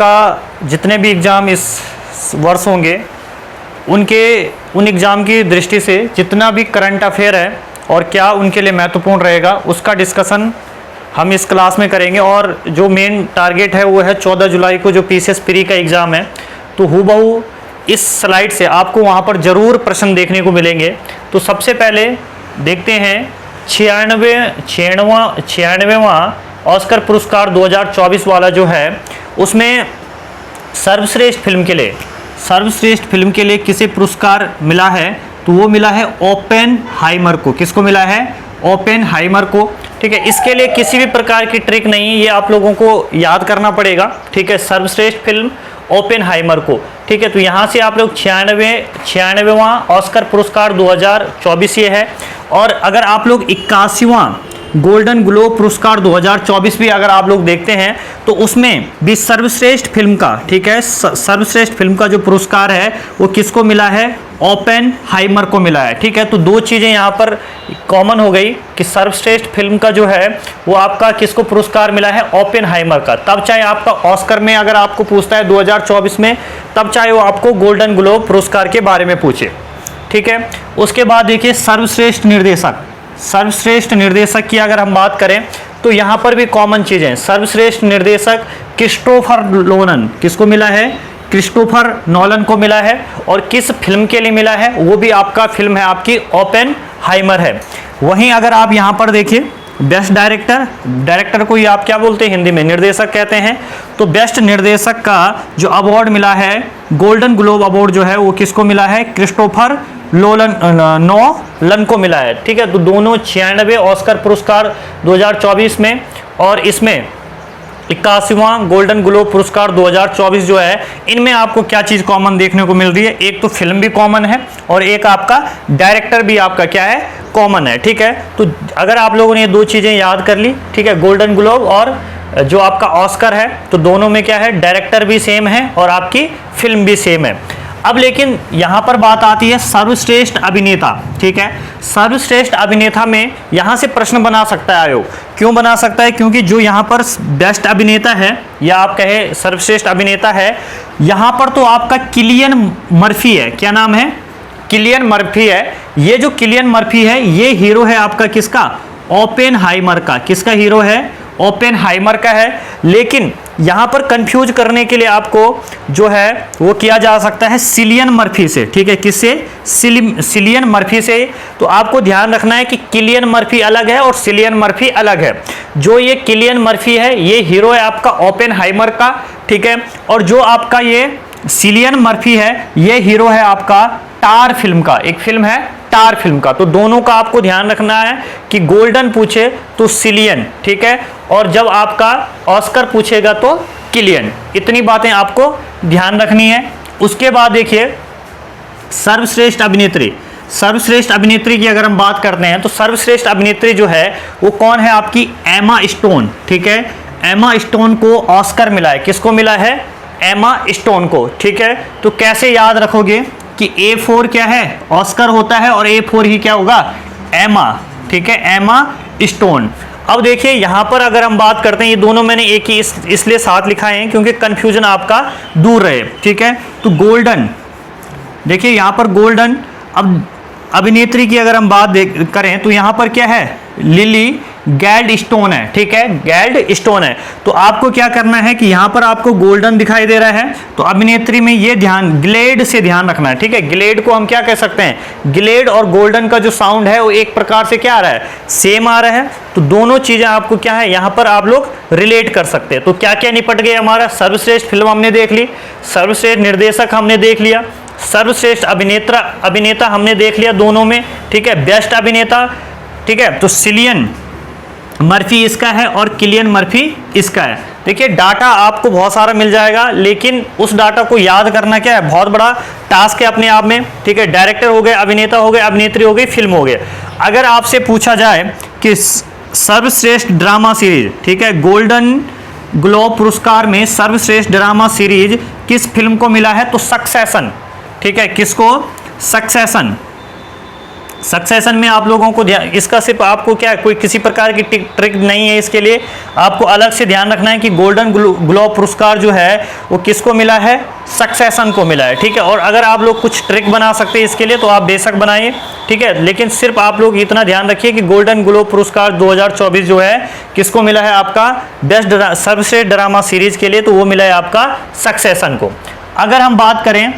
आपका जितने भी एग्ज़ाम इस वर्ष होंगे उन एग्ज़ाम की दृष्टि से जितना भी करंट अफेयर है और क्या उनके लिए महत्वपूर्ण रहेगा उसका डिस्कशन हम इस क्लास में करेंगे। और जो मेन टारगेट है वो है 14 जुलाई को जो पीसीएस प्री का एग्ज़ाम है, तो हूबहू इस स्लाइड से आपको वहाँ पर ज़रूर प्रश्न देखने को मिलेंगे। तो सबसे पहले देखते हैं 96वां ऑस्कर पुरस्कार 2024 वाला जो है उसमें सर्वश्रेष्ठ फिल्म के लिए किसे पुरस्कार मिला है, तो वो मिला है ओपेनहाइमर को। किसको मिला है? ओपेनहाइमर को। ठीक है, इसके लिए किसी भी प्रकार की ट्रिक नहीं, ये आप लोगों को याद करना पड़ेगा। ठीक है, सर्वश्रेष्ठ फिल्म ओपेनहाइमर को। ठीक है, तो यहाँ से आप लोग 96वां ऑस्कर पुरस्कार 2024 ये है। और अगर आप लोग 81वां गोल्डन ग्लोब पुरस्कार 2024 भी अगर आप लोग देखते हैं तो उसमें भी सर्वश्रेष्ठ फिल्म का, ठीक है, सर्वश्रेष्ठ फिल्म का जो पुरस्कार है वो किसको मिला है? ओपेनहाइमर को मिला है। ठीक है, तो दो चीज़ें यहाँ पर कॉमन हो गई कि सर्वश्रेष्ठ फिल्म का जो है वो आपका किसको पुरस्कार मिला है? ओपेनहाइमर का। तब चाहे आपका ऑस्कर में अगर आपको पूछता है 2024 में, तब चाहे वो आपको गोल्डन ग्लोब पुरस्कार के बारे में पूछे। ठीक है, उसके बाद देखिए सर्वश्रेष्ठ निर्देशक की अगर हम बात करें तो यहाँ पर भी कॉमन चीज़ें। सर्वश्रेष्ठ निर्देशक क्रिस्टोफर नोलन, किसको मिला है? क्रिस्टोफर नोलन को मिला है। और किस फिल्म के लिए मिला है? वो भी आपका फिल्म है आपकी ओपेनहाइमर है। वहीं अगर आप यहाँ पर देखिए बेस्ट डायरेक्टर को ही आप क्या बोलते हैं हिंदी में? निर्देशक कहते हैं। तो बेस्ट निर्देशक का जो अवार्ड मिला है, गोल्डन ग्लोब अवार्ड जो है वो किसको मिला है? क्रिस्टोफर नोलन को मिला है। ठीक है, तो दोनों 96 ऑस्कर पुरस्कार 2024 में और इसमें 81वां गोल्डन ग्लोब पुरस्कार 2024 जो है, इनमें आपको क्या चीज़ कॉमन देखने को मिल रही है? एक तो फिल्म भी कॉमन है और एक आपका डायरेक्टर भी आपका क्या है? कॉमन है। ठीक है, तो अगर आप लोगों ने ये दो चीज़ें याद कर ली, ठीक है, गोल्डन ग्लोब और जो आपका ऑस्कर है, तो दोनों में क्या है? डायरेक्टर भी सेम है और आपकी फिल्म भी सेम है। अब लेकिन यहाँ पर बात आती है सर्वश्रेष्ठ अभिनेता। ठीक है, सर्वश्रेष्ठ अभिनेता में यहाँ से प्रश्न बना सकता है आयोग। क्यों बना सकता है? क्योंकि जो यहाँ पर बेस्ट अभिनेता है या आप कहे सर्वश्रेष्ठ अभिनेता है, यहाँ पर तो आपका किलियन मर्फी है। क्या नाम है? किलियन मर्फी है। ये जो किलियन मर्फी है ये हीरो है आपका किसका? ओपेनहाइमर का। किसका हीरो है? ओपेनहाइमर का है। लेकिन यहाँ पर कंफ्यूज करने के लिए आपको जो है वो किया जा सकता है सिलियन मर्फी से। ठीक है, किससे? सिलियन मर्फी से। तो आपको ध्यान रखना है कि किलियन मर्फी अलग है और सिलियन मर्फी अलग है। जो ये किलियन मर्फी है ये हीरो है आपका ओपेनहाइमर का। ठीक है, और जो आपका ये सिलियन मर्फी है ये हीरो है आपका टार फिल्म का। एक फिल्म है टार फिल्म का। तो दोनों का आपको ध्यान रखना है कि गोल्डन पूछे तो सिलियन, ठीक है, और जब आपका ऑस्कर पूछेगा तो किलियन। इतनी बातें आपको ध्यान रखनी है। उसके बाद देखिए सर्वश्रेष्ठ अभिनेत्री की अगर हम बात करते हैं तो सर्वश्रेष्ठ अभिनेत्री जो है वो कौन है? आपकी एमा स्टोन। ठीक है, एमा स्टोन को ऑस्कर मिला है। किसको मिला है? एमा स्टोन को। ठीक है, तो कैसे याद रखोगे कि A4 क्या है? ऑस्कर होता है और A4 ही क्या होगा? एमा। ठीक है, एमा स्टोन। अब देखिए यहाँ पर अगर हम बात करते हैं, ये दोनों मैंने एक ही इसलिए साथ लिखा है क्योंकि कंफ्यूजन आपका दूर रहे। ठीक है, तो गोल्डन, देखिए यहाँ पर गोल्डन। अब अभिनेत्री की अगर हम बात करें तो यहाँ पर क्या है? लिली गैल्डस्टोन है। ठीक है, गैल्डस्टोन है। तो आपको क्या करना है कि यहाँ पर आपको गोल्डन दिखाई दे रहा है तो अभिनेत्री में ये ध्यान, ग्लेड से ध्यान रखना है। ठीक है, ग्लेड को हम क्या कह सकते हैं? ग्लेड और गोल्डन का जो साउंड है वो एक प्रकार से क्या आ रहा है? सेम आ रहा है। तो दोनों चीजें आपको क्या है यहाँ पर आप लोग रिलेट कर सकते हैं। तो क्या क्या निपट गया हमारा? सर्वश्रेष्ठ फिल्म हमने देख ली, सर्वश्रेष्ठ निर्देशक हमने देख लिया, सर्वश्रेष्ठ अभिनेता हमने देख लिया दोनों में। ठीक है, बेस्ट अभिनेता। ठीक है, तो सिलियन मर्फी इसका है और किलियन मर्फी इसका है। देखिए डाटा आपको बहुत सारा मिल जाएगा, लेकिन उस डाटा को याद करना क्या है? बहुत बड़ा टास्क है अपने आप में। ठीक है, डायरेक्टर हो गए, अभिनेता हो गए, अभिनेत्री हो गई, फिल्म हो गए। अगर आपसे पूछा जाए कि सर्वश्रेष्ठ ड्रामा सीरीज, ठीक है, गोल्डन ग्लोब पुरस्कार में सर्वश्रेष्ठ ड्रामा सीरीज किस फिल्म को मिला है? तो सक्सेशन। ठीक है, किसको? सक्सेशन। सक्सेशन में आप लोगों को ध्यान, इसका सिर्फ आपको क्या कोई किसी प्रकार की ट्रिक नहीं है, इसके लिए आपको अलग से ध्यान रखना है कि गोल्डन ग्लोब पुरस्कार जो है वो किसको मिला है, सक्सेशन को मिला है, ठीक है। और अगर आप लोग कुछ ट्रिक बना सकते हैं इसके लिए तो आप बेशक बनाइए, ठीक है, लेकिन सिर्फ आप लोग इतना ध्यान रखिए कि गोल्डन ग्लोब पुरस्कार 2024 जो है किसको मिला है, आपका बेस्ट सर्वश्रेष्ठ ड्रामा सीरीज के लिए, तो वो मिला है आपका सक्सेशन को। अगर हम बात करें,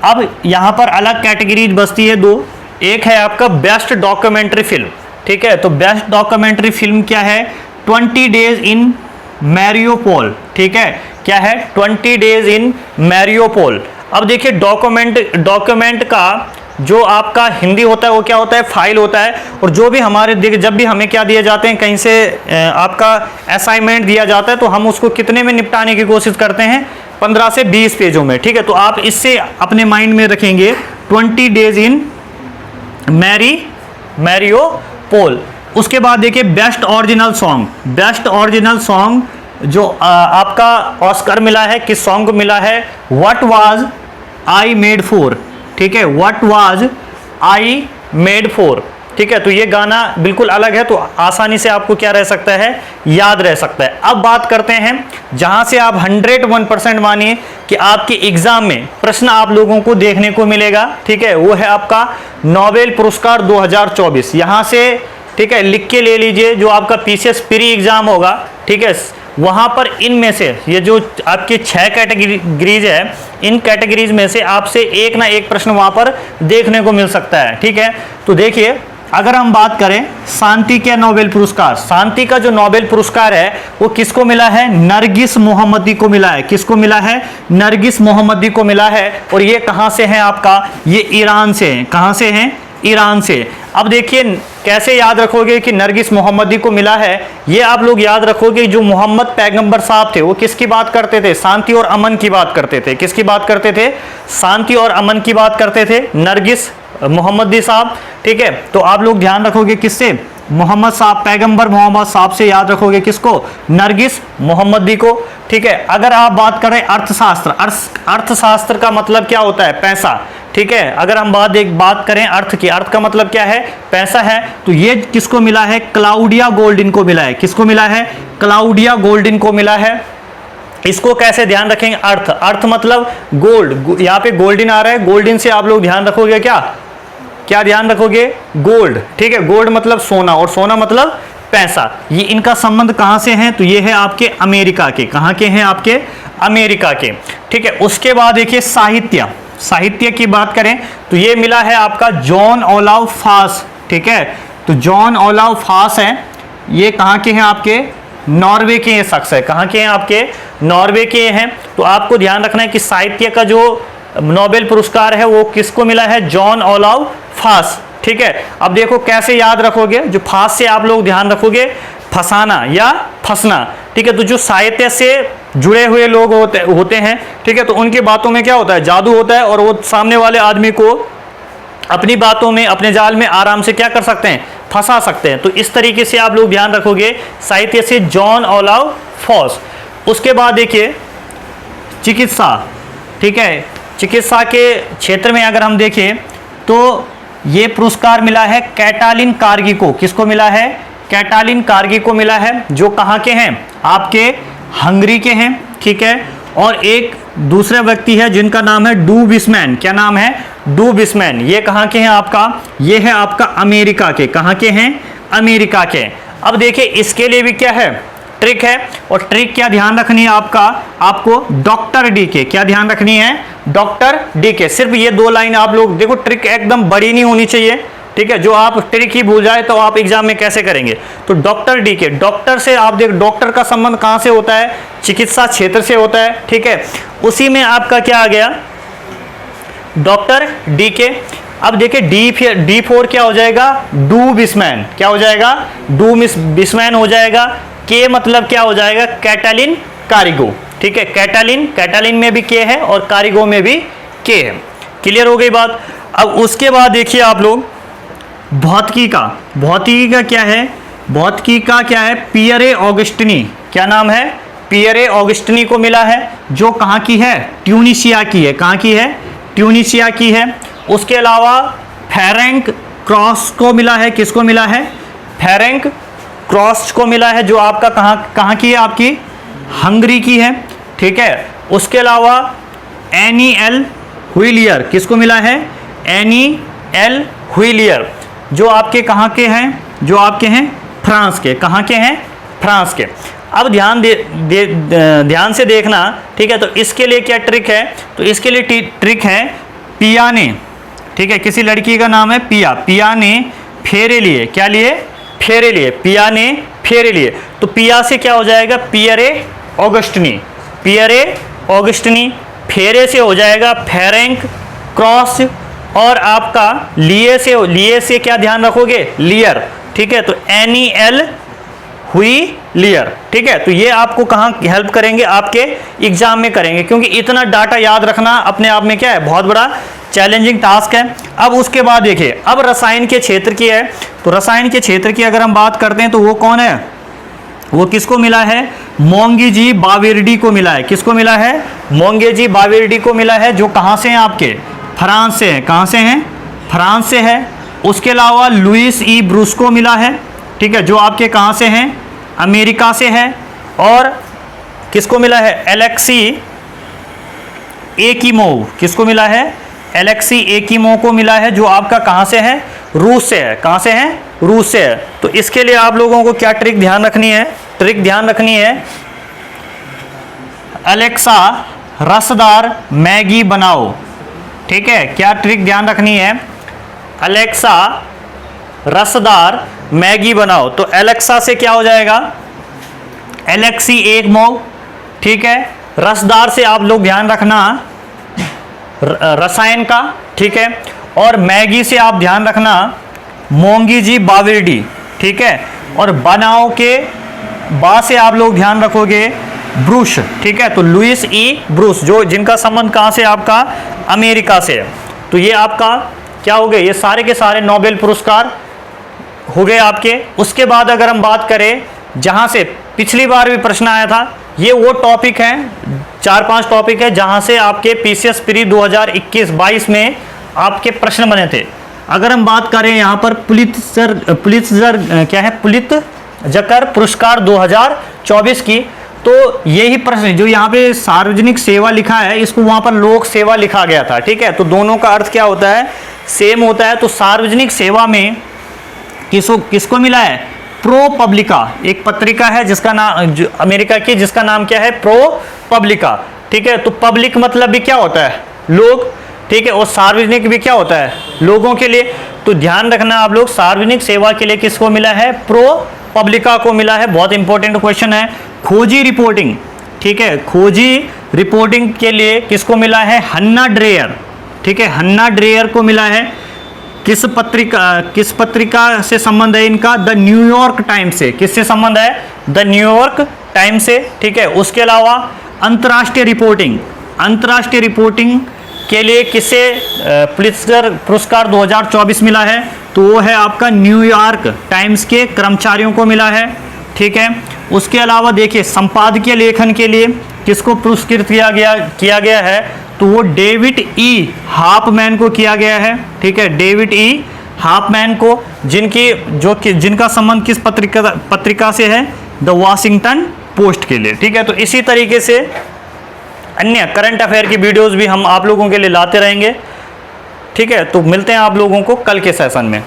अब यहाँ पर अलग कैटेगरीज बचती है दो, एक है आपका बेस्ट डॉक्यूमेंट्री फिल्म, ठीक है। तो बेस्ट डॉक्यूमेंट्री फिल्म क्या है, 20 डेज इन मैरियोपोल, ठीक है, क्या है, 20 डेज इन मैरियोपोल। अब देखिए डॉक्यूमेंट का जो आपका हिंदी होता है वो क्या होता है, फाइल होता है। और जो भी हमारे जब भी हमें क्या दिए जाते हैं, कहीं से आपका असाइनमेंट दिया जाता है तो हम उसको कितने में निपटाने की कोशिश करते हैं, 15 से 20 पेजों में, ठीक है। तो आप इससे अपने माइंड में रखेंगे 20 डेज इन मैरियोपोल। उसके बाद देखिए बेस्ट ओरिजिनल सॉन्ग जो आपका ऑस्कर मिला है, किस सॉन्ग को मिला है, what was I made for, ठीक है, what was I made for, ठीक है। तो ये गाना बिल्कुल अलग है, तो आसानी से आपको क्या रह सकता है, याद रह सकता है। अब बात करते हैं जहां से आप 101% मानिए कि आपके एग्जाम में प्रश्न आप लोगों को देखने को मिलेगा, ठीक है, वो है आपका नोबेल पुरस्कार 2024। यहां से, ठीक है, लिख के ले लीजिए, जो आपका पीसीएस प्री एग्जाम होगा, ठीक है, वहां पर इनमें से ये जो आपकी 6 कैटेगरीज है, इन कैटेगरीज में से आपसे एक ना एक प्रश्न वहां पर देखने को मिल सकता है, ठीक है। तो देखिए, अगर हम बात करें शांति के नोबेल पुरस्कार, शांति का जो नोबेल पुरस्कार है वो किसको मिला है, नरगिस मोहम्मदी को मिला है। किसको मिला है, नरगिस मोहम्मदी को मिला है। और ये कहां से है आपका, ये ईरान से है। कहां से हैं, ईरान से। अब देखिए कैसे याद रखोगे कि नरगिस मोहम्मदी को मिला है, ये आप लोग याद रखोगे जो मोहम्मद पैगंबर साहब थे वो किसकी बात करते थे, शांति और अमन की बात करते थे। किसकी बात करते थे, शांति और अमन की बात करते थे, नरगिस मोहम्मदी साहब, ठीक है। तो आप लोग ध्यान रखोगे किससे, मोहम्मद साहब, पैगंबर मोहम्मद साहब से याद रखोगे किसको, नरगिस मोहम्मदी को, ठीक है। अगर आप बात करें अर्थशास्त्र, अर्थशास्त्र का मतलब क्या होता है, पैसा, ठीक है। अगर हम बात करें अर्थ की, अर्थ का मतलब क्या है, पैसा है। तो ये किसको मिला है, क्लाउडिया गोल्डिन को मिला है। किसको मिला है, क्लाउडिया गोल्डिन को मिला है। इसको कैसे ध्यान रखेंगे, अर्थ मतलब गोल्ड, यहाँ पे गोल्डन आ रहा है, गोल्डन से आप लोग ध्यान रखोगे क्या ध्यान रखोगे, गोल्ड, ठीक है। गोल्ड मतलब सोना और सोना मतलब पैसा। ये इनका संबंध कहां से है, तो ये है आपके अमेरिका के। कहां के हैं, आपके अमेरिका के, ठीक है। उसके बाद देखिए साहित्य की बात करें तो ये मिला है आपका जॉन ओलाव फास, ठीक है। तो जॉन ओलाव फास है, ये कहां के हैं, आपके नॉर्वे के ये शख्स है। कहां के हैं, आपके नॉर्वे के हैं। तो आपको ध्यान रखना है कि साहित्य का जो नोबेल पुरस्कार है वो किसको मिला है, जॉन ओलाव फास, ठीक है। अब देखो कैसे याद रखोगे, जो फास से आप लोग ध्यान रखोगे फसाना या फंसना, ठीक है। तो जो साहित्य से जुड़े हुए लोग होते हैं, ठीक है, तो उनकी बातों में क्या होता है, जादू होता है, और वो सामने वाले आदमी को अपनी बातों में, अपने जाल में आराम से क्या कर सकते हैं, फंसा सकते हैं। तो इस तरीके से आप लोग ध्यान रखोगे साहित्य से जॉन ओलाव फास। उसके बाद देखिए चिकित्सा, ठीक है, चिकित्सा के क्षेत्र में अगर हम देखें तो ये पुरस्कार मिला है कैटालिन कार्गी को। किसको मिला है, कैटालिन कार्गी को मिला है, जो कहाँ के हैं, आपके हंगरी के हैं, ठीक है। और एक दूसरे व्यक्ति है जिनका नाम है डू बिस्मैन। क्या नाम है, डू बिस्मैन। ये कहाँ के हैं, आपका ये है आपका अमेरिका के। कहाँ के हैं, अमेरिका के। अब देखिए इसके लिए भी क्या है, ट्रिक है। और ट्रिक क्या ध्यान रखनी है आपको डॉक्टर डी के। क्या ध्यान रखनी है, डॉक्टर डी के। सिर्फ ये 2 लाइन आप लोग देखो, ट्रिक एकदम बड़ी नहीं होनी चाहिए, ठीक है। जो आप ट्रिक ही भूल जाए तो आप एग्जाम में कैसे करेंगे। तो डॉक्टर डी के, डॉक्टर से आप देख, डॉक्टर का संबंध कहां से होता है, चिकित्सा क्षेत्र से होता है, ठीक है। उसी में आपका क्या आ गया, डॉक्टर डी के। अब देखिए D4 क्या हो जाएगा, डू बिस्मैन। क्या हो जाएगा, डू बिस्मैन हो जाएगा। के मतलब क्या हो जाएगा, कैटालिन कारिगो, ठीक है। कैटालिन में भी के है और कारिगो में भी के है। क्लियर हो गई बात। अब उसके बाद देखिए आप लोग भौतिकी का क्या है, भौतिकी का क्या है, पियरे ऑगस्टिनी। क्या नाम है, पियरे ऑगस्टिनी को मिला है, जो कहाँ की है, ट्यूनिशिया की है। कहाँ की है, ट्यूनिशिया की है। उसके अलावा फेरेंक क्रॉस को मिला है, किसको मिला है, फेरेंक क्रॉस को मिला है, जो आपका कहाँ की है, आपकी हंगरी की है, ठीक है। उसके अलावा एनी एल हुइलियर, किसको मिला है, एनी एल हुइलियर, जो आपके कहाँ के हैं, जो आपके हैं फ्रांस के, कहाँ के हैं, फ्रांस के। अब ध्यान से देखना, ठीक है। तो इसके लिए क्या ट्रिक है, तो इसके लिए ट्रिक है पिया ने, ठीक है, किसी लड़की का नाम है पिया, पिया ने फेरे लिए, क्या लिए, फेरे लिए, पिया ने फेरे लिए। तो पिया से क्या हो जाएगा, पियरे ऑगस्टिनी, पियरे ऑगस्टिनी, फेरे से हो जाएगा फेरेंक क्रॉस, और आपका लिए से क्या ध्यान रखोगे, लियर, ठीक है। तो एनी एल हुई लियर, ठीक है। तो ये आपको कहाँ हेल्प करेंगे, आपके एग्जाम में करेंगे, क्योंकि इतना डाटा याद रखना अपने आप में क्या है, बहुत बड़ा चैलेंजिंग टास्क है। अब उसके बाद देखिए, अब रसायन के क्षेत्र की है, तो रसायन के क्षेत्र की अगर हम बात करते हैं तो वो कौन है, वो किसको मिला है, मोंगेजी बाविर्डी को मिला है, किसको मिला है, मोंगेजी बाविर्डी को मिला है, जो कहाँ से हैं, आपके फ्रांस से हैं, कहाँ से हैं, फ्रांस से है। उसके अलावा लुइस ई ब्रूस को मिला है, ठीक है, जो आपके कहाँ से हैं, अमेरिका से है। और किसको मिला है, एलेक्सी एकिमोव, किसको मिला है, एलेक्सी एकिमोव को मिला है, जो आपका कहाँ से है, रूस से है, कहाँ से है, रूस से है। तो इसके लिए आप लोगों को क्या ट्रिक ध्यान रखनी है, ट्रिक ध्यान रखनी है, अलेक्सा रसदार मैगी बनाओ, ठीक है। क्या ट्रिक ध्यान रखनी है, अलेक्सा रसदार मैगी बनाओ। तो एलेक्सा से क्या हो जाएगा, एलेक्सी एकिमोव, ठीक है। रसदार से आप लोग ध्यान रखना रसायन का, ठीक है। और मैगी से आप ध्यान रखना मोंगेजी बाविर्डी, ठीक है। और बनाओ के बा से आप लोग ध्यान रखोगे ब्रूस, ठीक है। तो लुइस ई ब्रूस, जो जिनका संबंध कहाँ से, आपका अमेरिका से है। तो ये आपका क्या हो गए, ये सारे के सारे नोबेल पुरस्कार हो गए आपके। उसके बाद अगर हम बात करें, जहाँ से पिछली बार भी प्रश्न आया था, ये वो टॉपिक हैं, 4-5 टॉपिक है जहाँ से आपके पीसीएस प्री 2021-22 में आपके प्रश्न बने थे। अगर हम बात करें यहाँ पर पुलित्जर क्या है, पुलित्जकर पुरस्कार 2024 की, तो यही प्रश्न जो यहाँ पे सार्वजनिक सेवा लिखा है, इसको वहाँ पर लोक सेवा लिखा गया था, ठीक है। तो दोनों का अर्थ क्या होता है, सेम होता है। तो सार्वजनिक सेवा में किसको मिला है, प्रो पब्लिका, एक पत्रिका है जिसका नाम, अमेरिका की, जिसका नाम क्या है, प्रो पब्लिका, ठीक है। तो पब्लिक मतलब भी क्या होता है, लोग, ठीक है। और सार्वजनिक भी क्या होता है, लोगों के लिए। तो ध्यान रखना आप लोग, सार्वजनिक सेवा के लिए किसको मिला है, प्रो पब्लिका को मिला है। बहुत इंपॉर्टेंट क्वेश्चन है। खोजी रिपोर्टिंग, ठीक है, खोजी रिपोर्टिंग के लिए किसको मिला है, हन्ना ड्रेयर, ठीक है, हन्ना ड्रेयर को मिला है। किस पत्रिका से संबंध है इनका, द न्यूयॉर्क टाइम्स से, किससे संबंध है, द न्यूयॉर्क टाइम्स से, ठीक है। उसके अलावा अंतर्राष्ट्रीय रिपोर्टिंग के लिए किसे पुलित्जर पुरस्कार 2024 मिला है, तो वो है आपका न्यूयॉर्क टाइम्स के कर्मचारियों को मिला है, ठीक है। उसके अलावा देखिए, संपादकीय लेखन के लिए किसको पुरस्कृत किया गया है, तो वो डेविड ई हाफमैन को किया गया है, ठीक है, डेविड ई हाफमैन को, जिनका संबंध किस पत्रिका से है, द वॉशिंगटन पोस्ट के लिए, ठीक है। तो इसी तरीके से अन्य करंट अफेयर की वीडियोस भी हम आप लोगों के लिए लाते रहेंगे, ठीक है। तो मिलते हैं आप लोगों को कल के सेशन में।